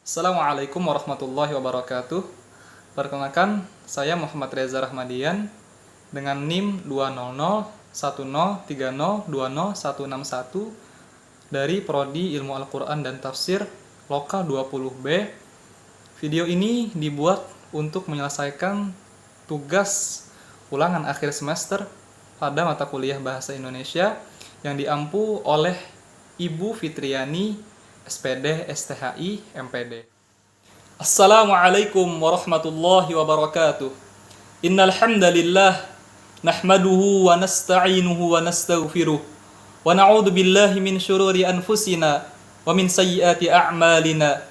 Assalamualaikum warahmatullahi wabarakatuh. Perkenalkan, saya Muhammad Reza Rahmadian dengan NIM 2001030201161 dari Prodi Ilmu Al-Quran dan Tafsir Lokal 20B. Video ini dibuat untuk menyelesaikan tugas ulangan akhir semester pada mata kuliah Bahasa Indonesia yang diampu oleh Ibu Fitriani, SPD, STHI, MPD. Assalamualaikum warahmatullahi wabarakatuh. Innal hamdalillah nahmaduhu wa nasta'inuhu wa nastaghfiruh wa na'udzu billahi min syururi anfusina wa min sayyiati a'malina.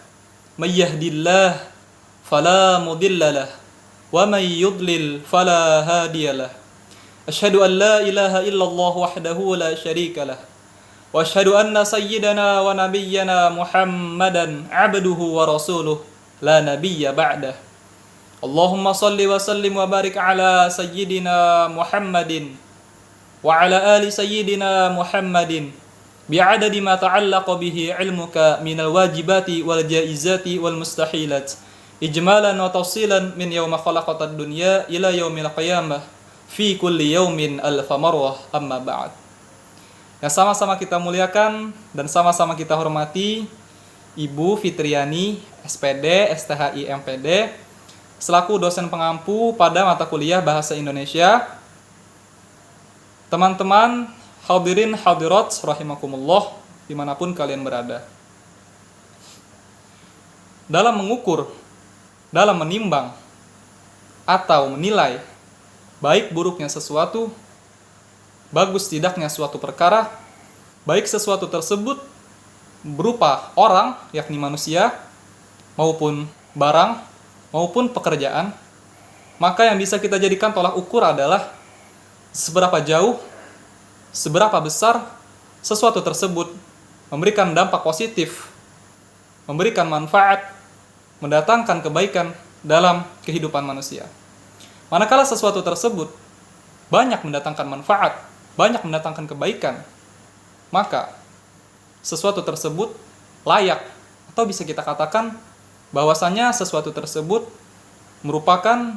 May yahdihillahu fala mudhillalah wa may yudlil fala hadiyalah. Asyhadu an la ilaha illallah wahdahu la syarikalah. Wa asyhadu anna sayyidana wa nabiyyana Muhammadan abduhu wa rasuluh la nabiyya ba'dah. Allahumma salli wa sallim wa barik ala sayyidina Muhammadin wa ala ali sayyidina Muhammadin bi'adadi ma ta'allaqa bihi ilmuka minal wajibati wal jaizati wal mustahilat ijmalan wa tafsilan min yawma khalaqatad dunya ila yaumil qiyamah fi kulli yaumin alfa marwah amma ba'd. Yang sama-sama kita muliakan dan sama-sama kita hormati Ibu Fitriani, SPD, STHI, MPD, selaku dosen pengampu pada mata kuliah Bahasa Indonesia. Teman-teman, hadirin hadirat rahimakumullah, dimanapun kalian berada. Dalam mengukur, dalam menimbang, atau menilai baik buruknya sesuatu, bagus tidaknya suatu perkara, baik sesuatu tersebut berupa orang, yakni manusia, maupun barang, maupun pekerjaan, maka yang bisa kita jadikan tolak ukur adalah seberapa jauh, seberapa besar sesuatu tersebut memberikan dampak positif, memberikan manfaat, mendatangkan kebaikan dalam kehidupan manusia. Manakala sesuatu tersebut banyak mendatangkan manfaat, banyak mendatangkan kebaikan, maka sesuatu tersebut layak, atau bisa kita katakan bahwasanya sesuatu tersebut merupakan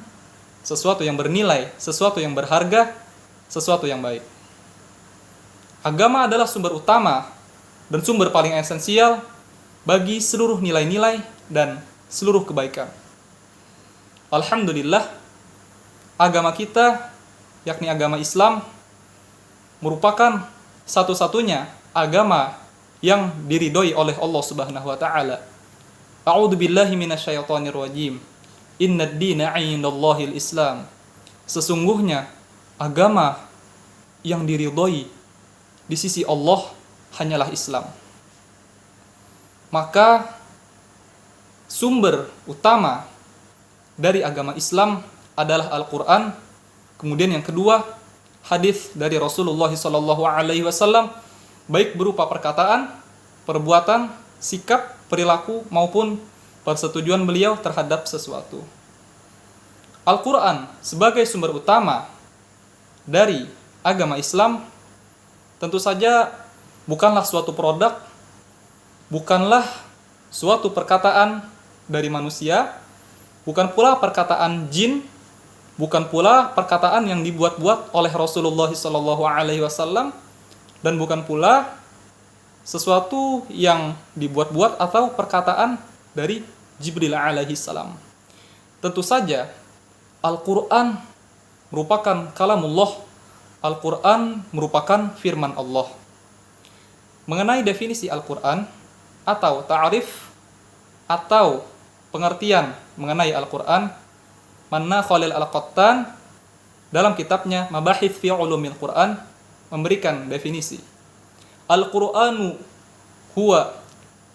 sesuatu yang bernilai, sesuatu yang berharga, sesuatu yang baik. Agama adalah sumber utama dan sumber paling esensial bagi seluruh nilai-nilai dan seluruh kebaikan. Alhamdulillah, agama kita, yakni agama Islam, merupakan satu-satunya agama yang diridhoi oleh Allah Subhanahu wa taala. A'udzu billahi minasyaitonir rajim. Innad dina 'indallahil Islam. Sesungguhnya agama yang diridhoi di sisi Allah hanyalah Islam. Maka sumber utama dari agama Islam adalah Al-Qur'an. Kemudian yang kedua, hadis dari Rasulullah SAW, baik berupa perkataan, perbuatan, sikap, perilaku, maupun persetujuan beliau terhadap sesuatu. Al-Quran sebagai sumber utama dari agama Islam tentu saja bukanlah suatu produk, bukanlah suatu perkataan dari manusia, bukan pula perkataan jin, bukan pula perkataan yang dibuat-buat oleh Rasulullah SAW, dan bukan pula sesuatu yang dibuat-buat atau perkataan dari Jibril alaihi salam. Tentu saja Al-Quran merupakan kalamullah, Al-Quran merupakan firman Allah. Mengenai definisi Al-Quran atau ta'rif atau pengertian mengenai Al-Quran, Manna Khalil Al-Qattan dalam kitabnya Mabahith fi Ulumil Quran memberikan definisi. Al-Qur'anu huwa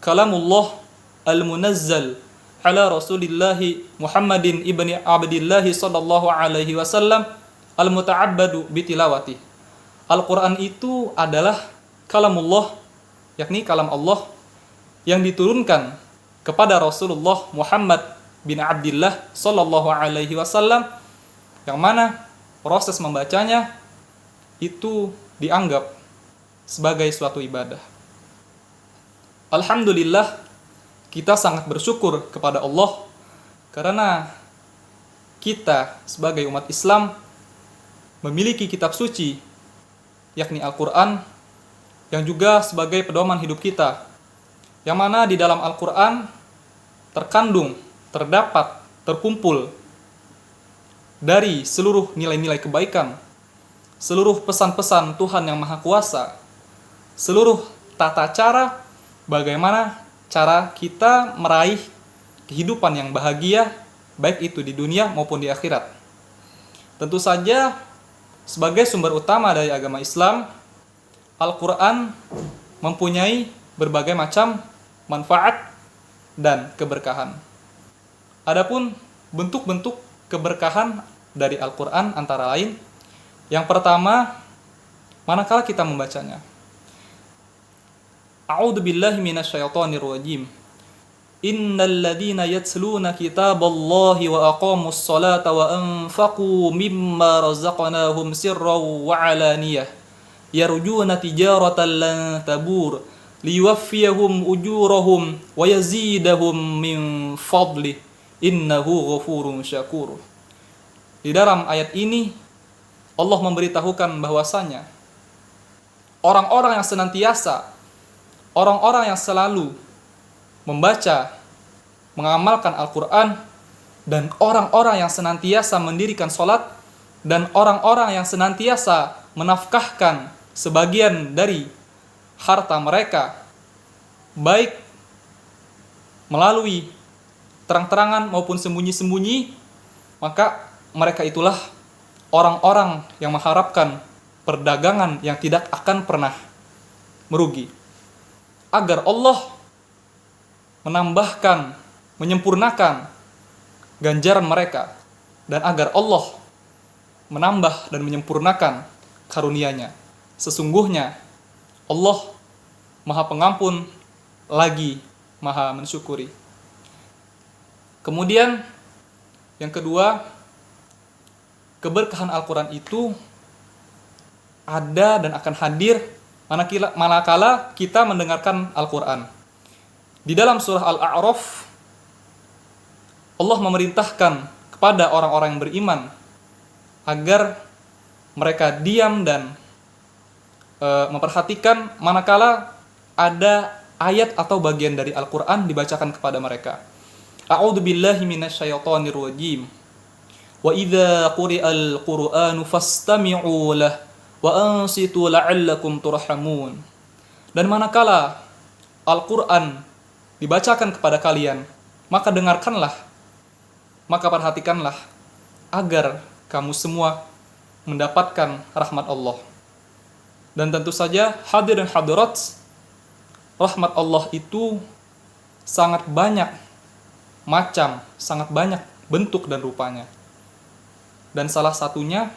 kalamullah al-munazzal ala Rasulillah Muhammadin ibni Abdillah sallallahu alaihi wasallam al-muta'abbadu bitilawati. Al-Qur'an itu adalah kalamullah, yakni kalam Allah yang diturunkan kepada Rasulullah Muhammad bin Abdillah sallallahu alaihi wasallam, yang mana proses membacanya itu dianggap sebagai suatu ibadah. Alhamdulillah, kita sangat bersyukur kepada Allah karena kita sebagai umat Islam memiliki kitab suci, yakni Al-Quran, yang juga sebagai pedoman hidup kita, yang mana di dalam Al-Quran terkandung, terdapat, terkumpul dari seluruh nilai-nilai kebaikan, seluruh pesan-pesan Tuhan yang Maha Kuasa, seluruh tata cara bagaimana cara kita meraih kehidupan yang bahagia, baik itu di dunia maupun di akhirat. Tentu saja sebagai sumber utama dari agama Islam, Al-Quran mempunyai berbagai macam manfaat dan keberkahan. Adapun bentuk-bentuk keberkahan dari Al-Quran antara lain, yang pertama, manakala kita membacanya. A'udzu billahi minasyaitonir rajim. Innal ladzina yatluna kitaballahi wa aqamus salata wa anfaqu mimma razaqnahum sirran wa 'alaniyah yarjuna tijaratan lan tabur liwaffiyahum ujurahum wa yazidahum min fadli innahu ghafurun syakur. Di dalam ayat ini Allah memberitahukan bahwasanya orang-orang yang senantiasa, orang-orang yang selalu membaca, mengamalkan Al-Quran, dan orang-orang yang senantiasa mendirikan sholat, dan orang-orang yang senantiasa menafkahkan sebagian dari harta mereka, baik melalui terang-terangan maupun sembunyi-sembunyi, maka mereka itulah orang-orang yang mengharapkan perdagangan yang tidak akan pernah merugi, agar Allah menambahkan, menyempurnakan ganjaran mereka, dan agar Allah menambah dan menyempurnakan karunia-Nya. Sesungguhnya Allah Maha Pengampun lagi Maha Mensyukuri. Kemudian yang kedua, keberkahan Al-Quran itu ada dan akan hadir manakala kita mendengarkan Al-Quran. Di dalam surah Al-A'raf, Allah memerintahkan kepada orang-orang yang beriman agar mereka diam dan memperhatikan manakala ada ayat atau bagian dari Al-Quran dibacakan kepada mereka. A'udzu billahi minasyaitonir rajim. Wa idza quri'al Qur'anu fastami'u lahu wa ansitu la'allakum turhamun. Dan manakala Al-Quran dibacakan kepada kalian, maka dengarkanlah, maka perhatikanlah, agar kamu semua mendapatkan rahmat Allah. Dan tentu saja hadir dan hadirat, rahmat Allah itu sangat banyak macam, sangat banyak bentuk dan rupanya. Dan salah satunya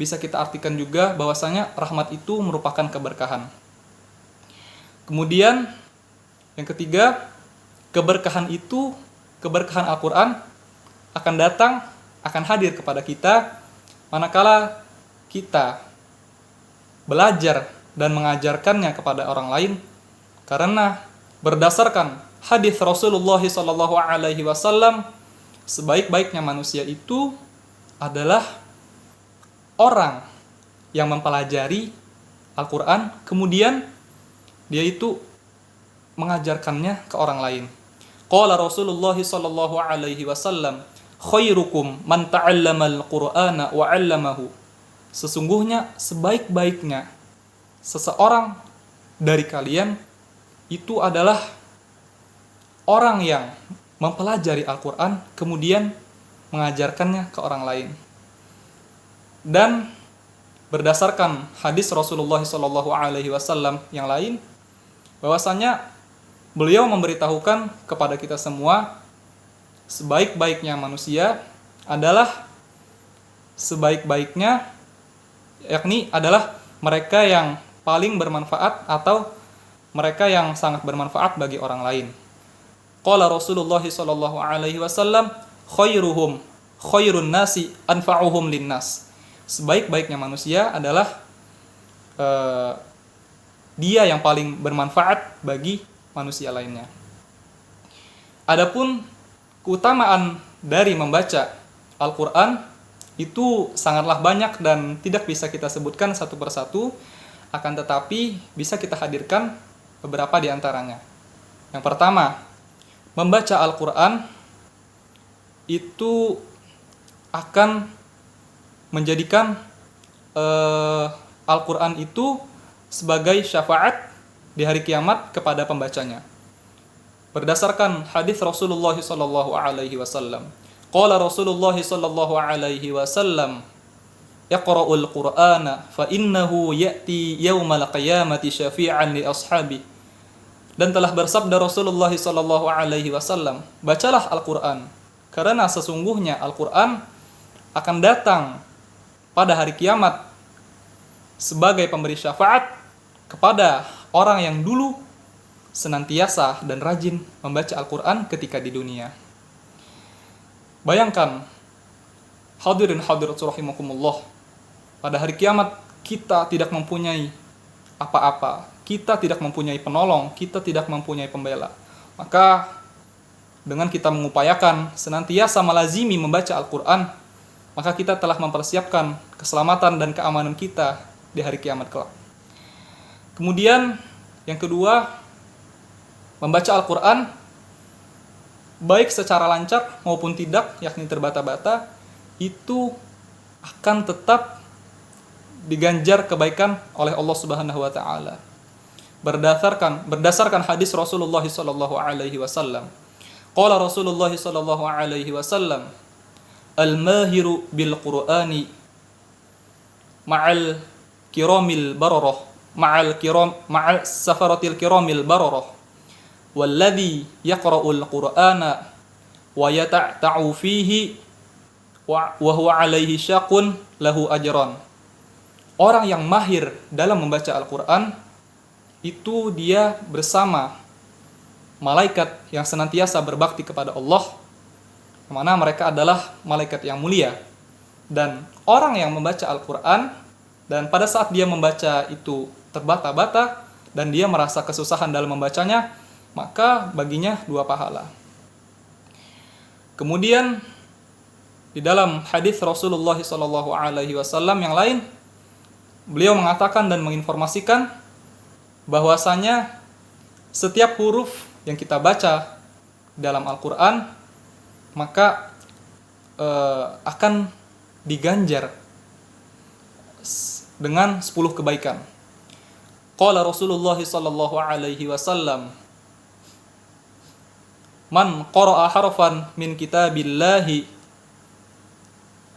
bisa kita artikan juga bahwasanya rahmat itu merupakan keberkahan. Kemudian yang ketiga, keberkahan itu, keberkahan Al-Quran akan datang, akan hadir kepada kita manakala kita belajar dan mengajarkannya kepada orang lain, karena berdasarkan hadis Rasulullah SAW, sebaik-baiknya manusia itu adalah orang yang mempelajari Al-Quran, kemudian dia itu mengajarkannya ke orang lain. Qala Rasulullah SAW, khairukum man ta'allamal Qur'ana wa 'allamahu. Sesungguhnya sebaik-baiknya seseorang dari kalian itu adalah orang yang mempelajari Al-Quran kemudian mengajarkannya ke orang lain. Dan berdasarkan hadis Rasulullah SAW yang lain, bahwasanya beliau memberitahukan kepada kita semua, sebaik-baiknya manusia adalah sebaik-baiknya, yakni adalah mereka yang paling bermanfaat atau mereka yang sangat bermanfaat bagi orang lain. Qala Rasulullah SAW, khairuhum khairun nasi anfa'uhum linnas. Sebaik-baiknya manusia adalah dia yang paling bermanfaat bagi manusia lainnya. Adapun keutamaan dari membaca Al-Quran itu sangatlah banyak dan tidak bisa kita sebutkan satu persatu, akan tetapi bisa kita hadirkan beberapa di antaranya. Yang pertama, membaca Al-Quran itu akan menjadikan Al-Quran itu sebagai syafaat di hari kiamat kepada pembacanya. Berdasarkan hadis Rasulullah sallallahu alaihi wasallam, qala Rasulullah sallallahu alaihi wasallam, "Iqra'ul Qur'ana fa innahu ya'ti yaumal qiyamati syafi'an li ashabi." Dan telah bersabda Rasulullah sallallahu alaihi wasallam, bacalah Al-Qur'an karena sesungguhnya Al-Qur'an akan datang pada hari kiamat sebagai pemberi syafaat kepada orang yang dulu senantiasa dan rajin membaca Al-Quran ketika di dunia. Bayangkan, hadirin hadirat rahimakumullah, pada hari kiamat kita tidak mempunyai apa-apa, kita tidak mempunyai penolong, kita tidak mempunyai pembela. Maka dengan kita mengupayakan senantiasa melazimi membaca Al-Quran, maka kita telah mempersiapkan keselamatan dan keamanan kita di hari kiamat kelak. Kemudian yang kedua, membaca Al-Quran baik secara lancar maupun tidak, yakni terbata-bata, itu akan tetap diganjar kebaikan oleh Allah Subhanahu wa taala. Berdasarkan hadis Rasulullah sallallahu alaihi wasallam. Qala Rasulullah sallallahu alaihi wasallam, "Al-mahiru bil Qur'ani ma'al kiramil bararah, ma'al safaratil kiramil bararah, walladhi yaqra'ul Qur'ana wa yata'ta'u fihi wa huwa alaihi syaqun lahu ajran." Orang yang mahir dalam membaca Al-Quran itu dia bersama malaikat yang senantiasa berbakti kepada Allah, mana mereka adalah malaikat yang mulia. Dan orang yang membaca Al-Quran dan pada saat dia membaca itu terbata-bata dan dia merasa kesusahan dalam membacanya, maka baginya 2 pahala. Kemudian di dalam hadis Rasulullah SAW yang lain, beliau mengatakan dan menginformasikan bahwasanya setiap huruf yang kita baca dalam Al-Quran maka akan diganjar dengan 10 kebaikan. Qala Rasulullah sallallahu alaihi wasallam, "Man qara'a harfan min kitabillahi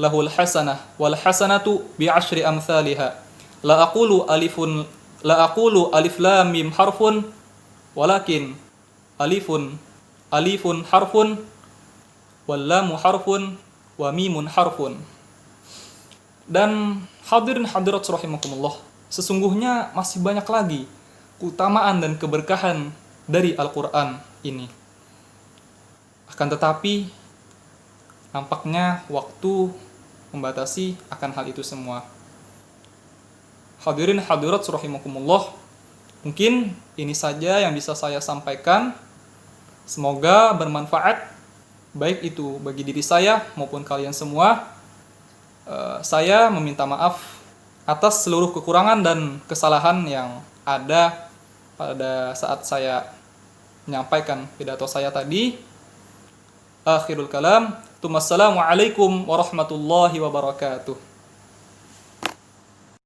lahul hasanah wal hasanatu bi 'ashri amsalihha. La aqulu alif lam mim harfun walakin alifun harfun wal lamu harfun wa mimun harfun." Dan hadirin hadirat rahimakumullah, sesungguhnya masih banyak lagi keutamaan dan keberkahan dari Al-Quran ini. Akan tetapi nampaknya waktu membatasi akan hal itu semua. Hadirin hadirat rahimakumullah, mungkin ini saja yang bisa saya sampaikan. Semoga bermanfaat, baik itu bagi diri saya maupun kalian semua. Saya meminta maaf atas seluruh kekurangan dan kesalahan yang ada pada saat saya menyampaikan pidato saya tadi. Akhirul kalam, Assalamualaikum warahmatullahi wabarakatuh.